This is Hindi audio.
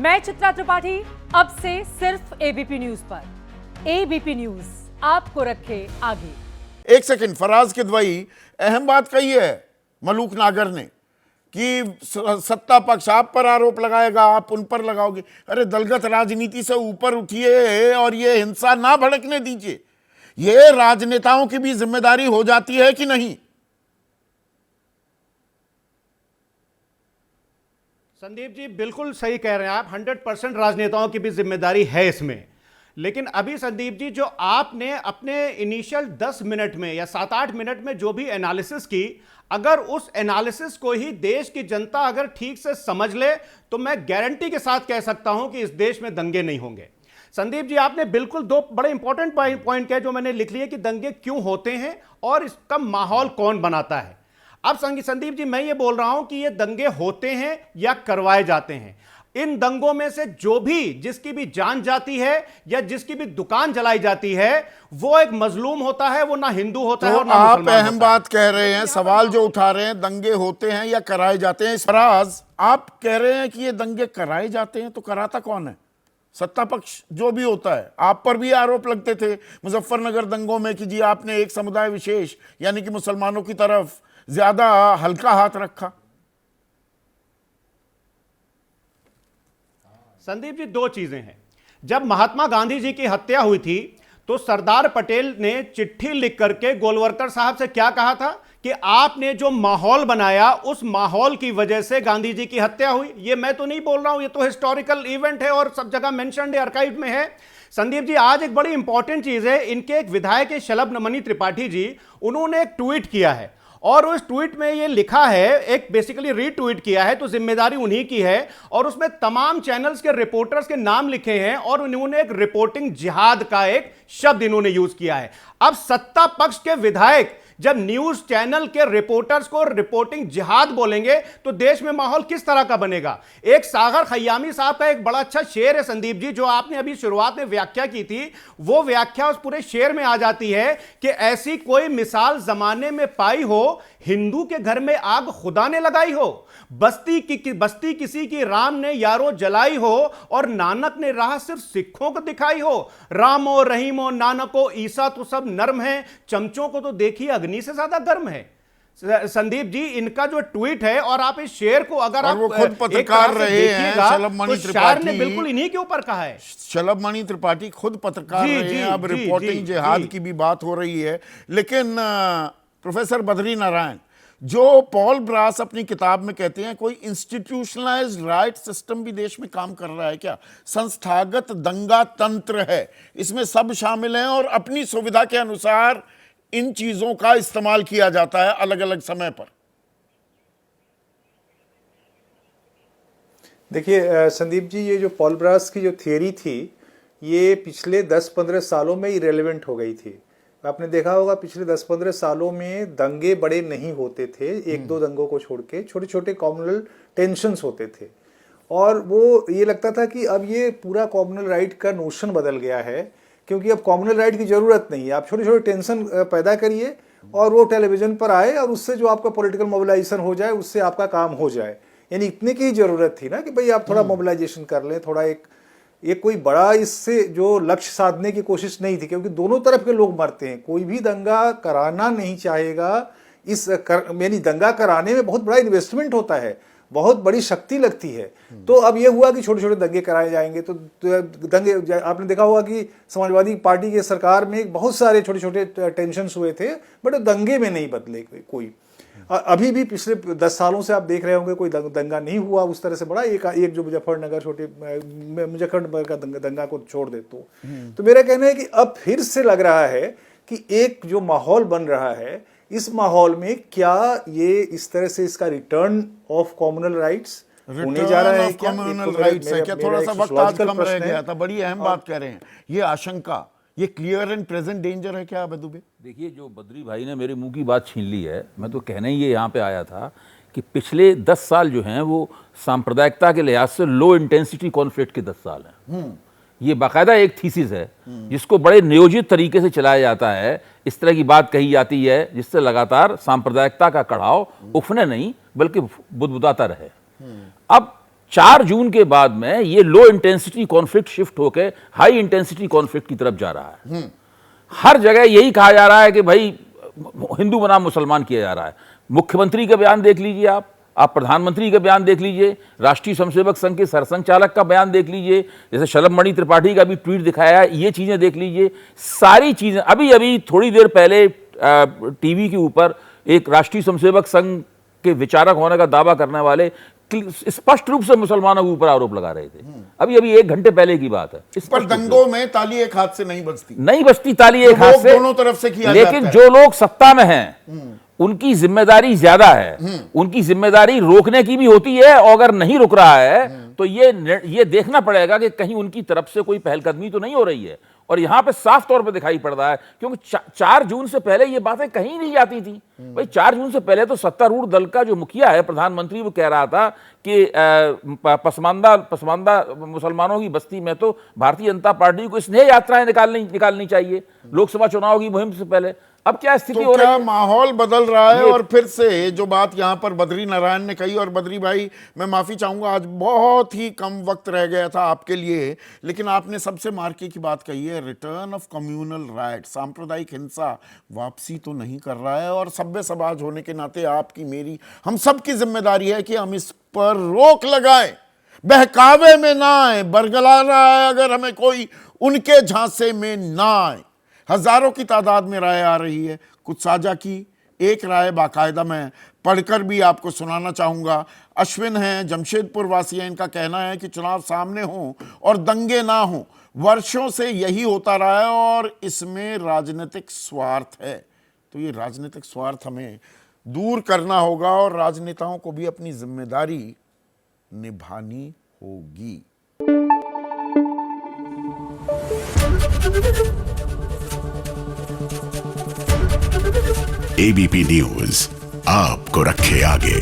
मैं चित्रा त्रिपाठी, अब से सिर्फ एबीपी न्यूज पर। एबीपी न्यूज आपको रखे आगे। एक सेकंड, फराज किदवई अहम बात कही है मलूक नागर ने कि सत्ता पक्ष आप पर आरोप लगाएगा, आप उन पर लगाओगे। अरे दलगत राजनीति से ऊपर उठिए और ये हिंसा ना भड़कने दीजिए। ये राजनेताओं की भी जिम्मेदारी हो जाती है कि नहीं? संदीप जी बिल्कुल सही कह रहे हैं आप। 100% राजनेताओं की भी जिम्मेदारी है इसमें। लेकिन अभी संदीप जी जो आपने अपने इनिशियल 10 मिनट में या 7-8 मिनट में जो भी एनालिसिस की, अगर उस एनालिसिस को ही देश की जनता अगर ठीक से समझ ले तो मैं गारंटी के साथ कह सकता हूं कि इस देश में दंगे नहीं होंगे। संदीप जी आपने बिल्कुल दो बड़े इंपॉर्टेंट पॉइंट कहे जो मैंने लिख लिए कि दंगे क्यों होते हैं और इसका माहौल कौन बनाता है। अब संदीप जी मैं ये बोल रहा हूं कि ये दंगे होते हैं या करवाए जाते हैं। इन दंगों में से जो भी जिसकी भी जान जाती है या जिसकी भी दुकान जलाई जाती है वो एक मजलूम होता है, वो ना हिंदू होता है और ना आप मुसलमान अहम होता है। बात कह रहे हैं, सवाल जो उठा रहे हैं दंगे होते हैं या कराए जाते हैं। फराज आप कह रहे हैं कि ये दंगे कराए जाते हैं, तो कराता कौन है? सत्ता पक्ष जो भी होता है। आप पर भी आरोप लगते थे मुजफ्फरनगर दंगों में कि जी आपने एक समुदाय विशेष यानी कि मुसलमानों की तरफ ज्यादा हल्का हाथ रखा। संदीप जी दो चीजें हैं। जब महात्मा गांधी जी की हत्या हुई थी तो सरदार पटेल ने चिट्ठी लिख करके गोलवलकर साहब से क्या कहा था कि आपने जो माहौल बनाया उस माहौल की वजह से गांधी जी की हत्या हुई। ये मैं तो नहीं बोल रहा हूं, ये तो हिस्टोरिकल इवेंट है और सब जगह मेंशन्ड है, आर्काइव में है। संदीप जी आज एक बड़ी इंपॉर्टेंट चीज है, इनके एक विधायक शलभ त्रिपाठी जी, उन्होंने एक ट्वीट किया है और उस ट्वीट में ये लिखा है, एक बेसिकली रीट्वीट किया है, तो जिम्मेदारी उन्हीं की है और उसमें तमाम चैनल्स के रिपोर्टर्स के नाम लिखे हैं और उन्होंने एक रिपोर्टिंग जिहाद का एक शब्द इन्होंने यूज किया है। अब सत्ता पक्ष के विधायक जब न्यूज चैनल के रिपोर्टर्स को रिपोर्टिंग जिहाद बोलेंगे तो देश में माहौल किस तरह का बनेगा। एक सागर खयामी साहब का एक बड़ा अच्छा शेर है संदीप जी, जो आपने अभी शुरुआत में व्याख्या की थी, वो व्याख्या उस पूरे शेर में आ जाती है कि ऐसी कोई मिसाल जमाने में पाई हो, हिंदू के घर में आग खुदा ने लगाई हो, बस्ती किसी की राम ने यारो जलाई हो और नानक ने राह सिर्फ सिखों को दिखाई हो। रामो रहीमो नानको ईसा तो सब नर्म है, चमचों को तो देखिए अग्नि से ज्यादा गर्म है। संदीप जी इनका जो ट्वीट है और आप इस शेर को अगर आप वो खुद पत्रकार रहे हैं शलभ त्रिपाठी ने बिल्कुल इन्हीं के ऊपर कहा है। शलभ त्रिपाठी खुद पत्रकार रहे हैं। अब रिपोर्टिंग जिहाद की भी बात हो रही है। लेकिन प्रोफेसर बद्री नारायण, जो पॉल ब्रास अपनी किताब में कहते हैं कोई इंस्टीट्यूशनलाइज्ड राइट सिस्टम भी देश में काम कर रहा है क्या? संस्थागत दंगा तंत्र है, इसमें सब शामिल हैं और अपनी सुविधा के अनुसार इन चीजों का इस्तेमाल किया जाता है अलग अलग समय पर। देखिए संदीप जी, ये जो पॉल ब्रास की जो थियरी थी ये पिछले 10-15 सालों में इरेलेवेंट हो गई थी। आपने देखा होगा पिछले 10-15 सालों में दंगे बड़े नहीं होते थे, एक दो दंगों को छोड़ के छोटे छोटे कॉम्युनल टेंशन्स होते थे और वो ये लगता था कि अब ये पूरा कॉम्युनल राइट का नोशन बदल गया है, क्योंकि अब कॉम्युनल राइट की ज़रूरत नहीं है। आप छोटे छोटे टेंशन पैदा करिए और वो टेलीविज़न पर आए और उससे जो आपका पॉलिटिकल मोबिलाइजेशन हो जाए, उससे आपका काम हो जाए। यानी इतने की ही ज़रूरत थी ना कि भाई आप थोड़ा मोबिलाइजेशन कर लें, थोड़ा एक कोई बड़ा इससे जो लक्ष्य साधने की कोशिश नहीं थी, क्योंकि दोनों तरफ के लोग मरते हैं। कोई भी दंगा कराना नहीं चाहेगा, यानी दंगा कराने में बहुत बड़ा इन्वेस्टमेंट होता है, बहुत बड़ी शक्ति लगती है। तो अब ये हुआ कि छोटे छोटे दंगे कराए जाएंगे तो दंगे, आपने देखा होगा कि समाजवादी पार्टी की सरकार में बहुत सारे छोटे छोटे टेंशन्स हुए थे, बट दंगे में नहीं बदले कोई। अभी भी पिछले 10 सालों से आप देख रहे होंगे कोई दंगा नहीं हुआ उस तरह से बड़ा। एक जो मुजफ्फरनगर का दंगा को छोड़ दे तो मेरा कहना है कि अब फिर से लग रहा है कि एक जो माहौल बन रहा है, इस माहौल में क्या ये इस तरह से इसका रिटर्न ऑफ कॉम्युनल राइट्स होने जा रहा है? कॉम्युनल राइट्स है क्या? थोड़ा सा वक्त आज कम रह गया था। बड़ी अहम बात कह रहे हैं, ये आशंका, ये क्लियर एंड प्रेजेंट डेंजर है क्या दुबे? देखिए, जो बद्री भाई ने मेरे मुंह की बात छीन ली है, मैं तो कहने ही ये यहाँ पे आया था कि पिछले 10 साल जो हैं वो सांप्रदायिकता के लिहाज से लो इंटेंसिटी कॉन्फ्लिक्ट के 10 साल हैं। ये बाकायदा एक थीसिस है जिसको बड़े नियोजित तरीके से चलाया जाता है। इस तरह की बात कही जाती है जिससे लगातार सांप्रदायिकता का कड़ाव उफने नहीं बल्कि बुदबुदाता रहे। अब 4 जून के बाद में ये लो इंटेंसिटी कॉन्फ्लिक्ट शिफ्ट होकर हाई इंटेंसिटी कॉन्फ्लिक्ट की तरफ जा रहा है। हर जगह यही कहा जा रहा है कि भाई हिंदू बनाम मुसलमान किया जा रहा है। मुख्यमंत्री का बयान देख लीजिए, आप प्रधानमंत्री का बयान देख लीजिए, राष्ट्रीय स्वयंसेवक संघ के सरसंघचालक का बयान देख लीजिए, जैसे शलभ मणि त्रिपाठी का भी ट्वीट दिखाया है, ये चीजें देख लीजिए। सारी चीजें अभी थोड़ी देर पहले टीवी के ऊपर एक राष्ट्रीय स्वयंसेवक संघ के विचारक होने का दावा करने वाले स्पष्ट रूप से मुसलमानों के ऊपर आरोप लगा रहे थे। अभी 1 घंटे पहले की बात है। इस पर दंगों में ताली एक हाथ से नहीं बजती ताली एक हाथ से, दोनों तरफ से किया लेकिन जाता है। जो लोग सत्ता में हैं उनकी जिम्मेदारी ज्यादा है। उनकी जिम्मेदारी रोकने की भी होती है, और अगर नहीं रुक रहा है तो ये देखना पड़ेगा कि कहीं उनकी तरफ से कोई पहलकदमी तो नहीं हो रही है। और यहां पे साफ तौर पे दिखाई पड़ रहा है, क्योंकि 4 जून से पहले ये बातें कहीं नहीं जाती थी। भाई 4 जून से पहले तो सत्तारूढ़ दल का जो मुखिया है, प्रधानमंत्री, वो कह रहा था कि पसमानदा मुसलमानों की बस्ती में तो भारतीय जनता पार्टी को स्नेह यात्राएं निकालनी चाहिए लोकसभा चुनाव की मुहिम से पहले। अब क्या स्थिति हो रही है? माहौल बदल रहा है। और फिर से जो बात यहां पर बद्री नारायण ने कही, और बद्री भाई मैं माफी चाहूंगा, आज बहुत ही कम वक्त रह गया था आपके लिए, लेकिन आपने सबसे मार्के की बात कही है, रिटर्न ऑफ कम्युनल राइट, सांप्रदायिक हिंसा वापसी तो नहीं कर रहा है। और सभ्य समाज होने के नाते आपकी, मेरी, हम सबकी जिम्मेदारी है कि हम इस पर रोक लगाएं, बहकावे में ना आए। बरगला रहा है अगर हमें कोई, उनके झांसे में ना आए। हजारों की तादाद में राय आ रही है, कुछ साझा की। एक राय बाकायदा मैं पढ़कर भी आपको सुनाना चाहूंगा। अश्विन हैं, जमशेदपुर वासी हैं, इनका कहना है कि चुनाव सामने हो और दंगे ना हो, वर्षों से यही होता रहा है और इसमें राजनीतिक स्वार्थ है। तो ये राजनीतिक स्वार्थ हमें दूर करना होगा और राजनेताओं को भी अपनी जिम्मेदारी निभानी होगी। एबीपी न्यूज आपको रखे आगे।